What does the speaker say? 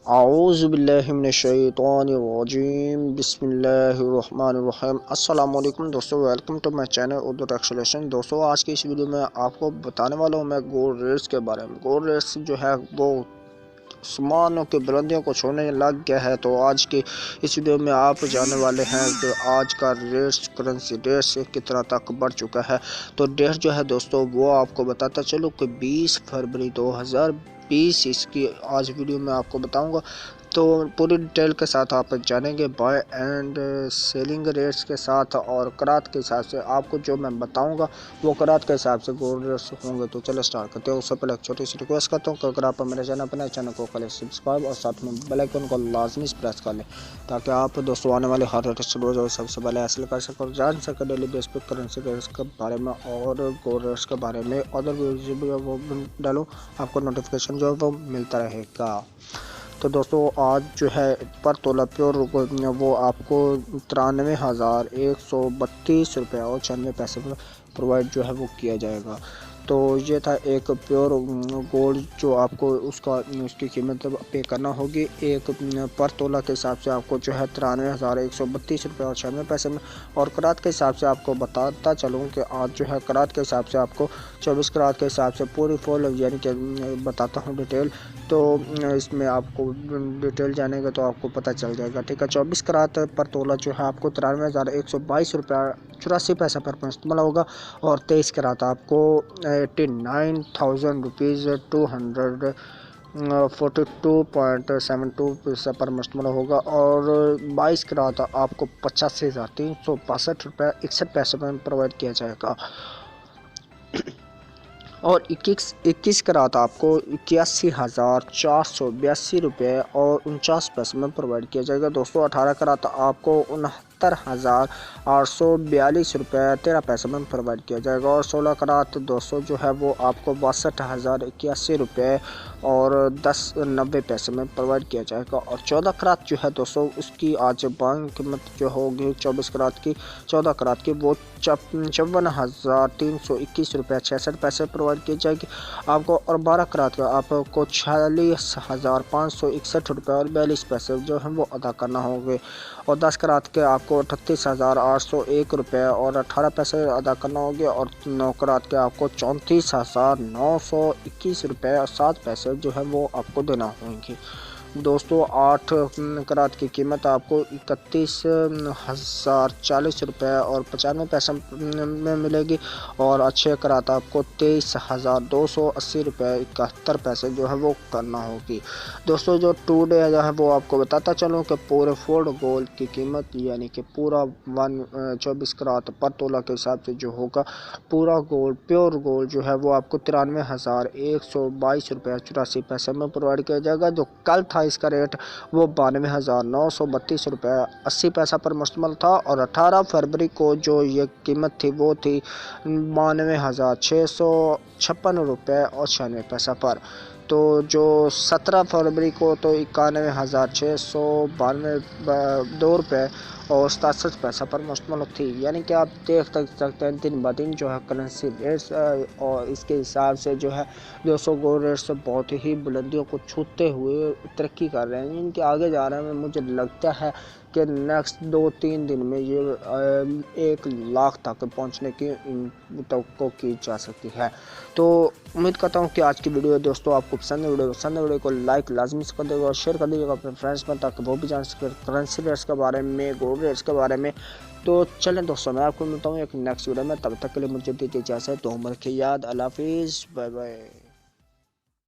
اعوذ باللہ من الشیطان الرجیم، بسم اللہ الرحمن الرحیم۔ السلام علیکم دوستو، ویلکم ٹو مائی چینل اردوٹیکسolution۔ دوستو آج کی اس ویڈیو میں آپ کو بتانے والا ہوں میں گولڈ ریٹس کے بارے میں۔ گولڈ ریٹس جو ہے وہ آسمانوں کی بلندیوں کو چھونے لگ گیا ہے، تو آج کی اس ویڈیو میں آپ جاننے والے ہیں کہ آج کا ریٹس کرنسی ریٹس کتنا تک بڑھ چکا ہے۔ تو ڈیٹ جو ہے دوستو وہ آپ کو بتاتا چلو کہ 20 فروری 2020 اس کی آج ویڈیو میں آپ کو بتاؤں گا، تو پوری ڈیٹیل کے ساتھ آپ جانیں گے بائی اینڈ سیلنگ ریٹس کے ساتھ، اور کرات کے حساب سے آپ کو جو میں بتاؤں گا وہ کرات کے حساب سے گولڈ ریٹس ہوں گے۔ تو چلو سٹارٹ کرتے ہیں۔ اس سے پہلے ایک چھوٹی سی ریکویسٹ کرتا ہوں کہ اگر آپ میرے چینل کو کریں سبسکرائب اور ساتھ میں بیل آئیکن کو لازمی پریس کر لیں، تاکہ آپ دوستوں آنے والے ہر لیٹسٹ ویڈیو سب سے پہلے حاصل کر سکیں اور جان سکیں ڈیلی بیس پر کرنسی ریٹس کے بارے میں اور گولڈ ریٹس کے بارے میں۔ ادر ویڈیوز بھی وہ ڈالوں آپ کو نوٹیفیکیشن جو ہے وہ ملتا رہے گا۔ تو دوستو آج جو ہے پر تولہ پیور وہ آپ کو 93,132 روپے اور 96 پیسے میں پرووائڈ جو ہے وہ کیا جائے گا۔ تو یہ تھا ایک پیور گولڈ جو آپ کو اس کی قیمت پے کرنا ہوگی ایک پر تولہ کے حساب سے آپ کو جو ہے 93,132 روپے اور 96 پیسے میں، اور کرات کے حساب سے آپ کو بتاتا چلوں کہ آج جو ہے کرات کے حساب سے آپ کو 24 کرات کے حساب سے پوری فل یعنی کہ بتاتا ہوں ڈیٹیل، تو اس میں آپ کو ڈیٹیل جانیں گے تو آپ کو پتہ چل جائے گا، ٹھیک ہے۔ 24 کرات پر تولہ جو ہے آپ کو 93,122 روپے 84 پیسہ پر مشتمل ہوگا، اور 23 کرات آپ کو 89,000 روپیز 242.72 پیسہ پر مشتمل ہوگا، اور 22 کرات آپ کو 85,362 روپے 61 پیسے میں پرووائڈ کیا جائے گا، اور 21 کرات آپ کو 81,482 روپے اور 49 پیسے میں پرووائڈ کیا جائے گا دوستو۔ 18 کرات آپ کو 69,842 روپے 13 پیسے میں پرووائڈ کیا جائے گا، اور 16 کرات دوستو جو ہے وہ آپ کو 62,081 روپے اور 90 پیسے میں پرووائڈ کیا جائے گا، اور 14 کرات جو ہے دوستو اس کی آج بانگ قیمت جو ہوگی 24 کرات کی 14 کرات کی وہ 54,321 روپے 66 پیسے پرووائڈ کی جائے گی آپ کو، اور 12 کرات کا آپ کو 46,561 روپے اور 42 پیسے جو ہیں وہ ادا کرنا ہوں گے، اور 10 کرات کے آپ کو 38,801 روپے اور 18 پیسے ادا کرنا ہوں گے، اور 9 کرات کے آپ کو 34,921 روپے اور 7 پیسے جو ہے وہ آپ کو دینا ہوں گے دوستو۔ 8 کرات کی قیمت آپ کو 31,040 روپے اور 95 پیسے میں ملے گی، اور 6 کرات آپ کو 23,280 روپے 71 پیسے جو ہے وہ کرنا ہوگی دوستو۔ جو ٹو ڈے جو ہے وہ آپ کو بتاتا چلوں کہ پورے فولڈ گولڈ کی قیمت یعنی کہ پورا 24 کرات پر تولہ کے حساب سے جو ہوگا پورا گولڈ پیور گولڈ جو ہے وہ آپ کو 93,122 روپے 84 پیسے میں پرووائڈ کیا جائے گا۔ جو کل تھا اس کا ریٹ وہ 92,932 روپے 80 پیسہ پر مشتمل تھا، اور 18 فروری کو جو یہ قیمت تھی وہ تھی 92,656 روپے اور 96 پیسہ پر۔ تو جو 17 فروری کو تو 91,692 روپے اور 67 پیسہ پر مشتمل تھی، یعنی کہ آپ دیکھ سکتے ہیں دن بدن جو ہے کرنسی ریٹس اور اس کے حساب سے جو ہے 200 گولڈ ریٹس بہت ہی بلندیوں کو چھوتے ہوئے ترقی کر رہے ہیں، ان کے آگے جا رہے ہیں۔ مجھے لگتا ہے کہ نیکسٹ 2-3 دن میں یہ 1 لاکھ تک پہنچنے کی توقع کی جا سکتی ہے۔ تو امید کرتا ہوں کہ آج کی ویڈیو دوستو آپ کو پسند ہے، ویڈیو کو لائک لازمی سے کر دیجیے گا اور شیئر کر دیجیے گا اپنے فرینڈس میں، تاکہ وہ بھی جان سکیں کرنسی ریٹس کے بارے میں گولڈ ریٹس کے بارے میں۔ تو چلیں دوستو میں آپ کو ملتا ہوں ایک نیکسٹ ویڈیو میں، تب تک کے لیے مجھے دیجیے اجازت، تو عمر کی یاد، اللہ حافظ، بائے بائے۔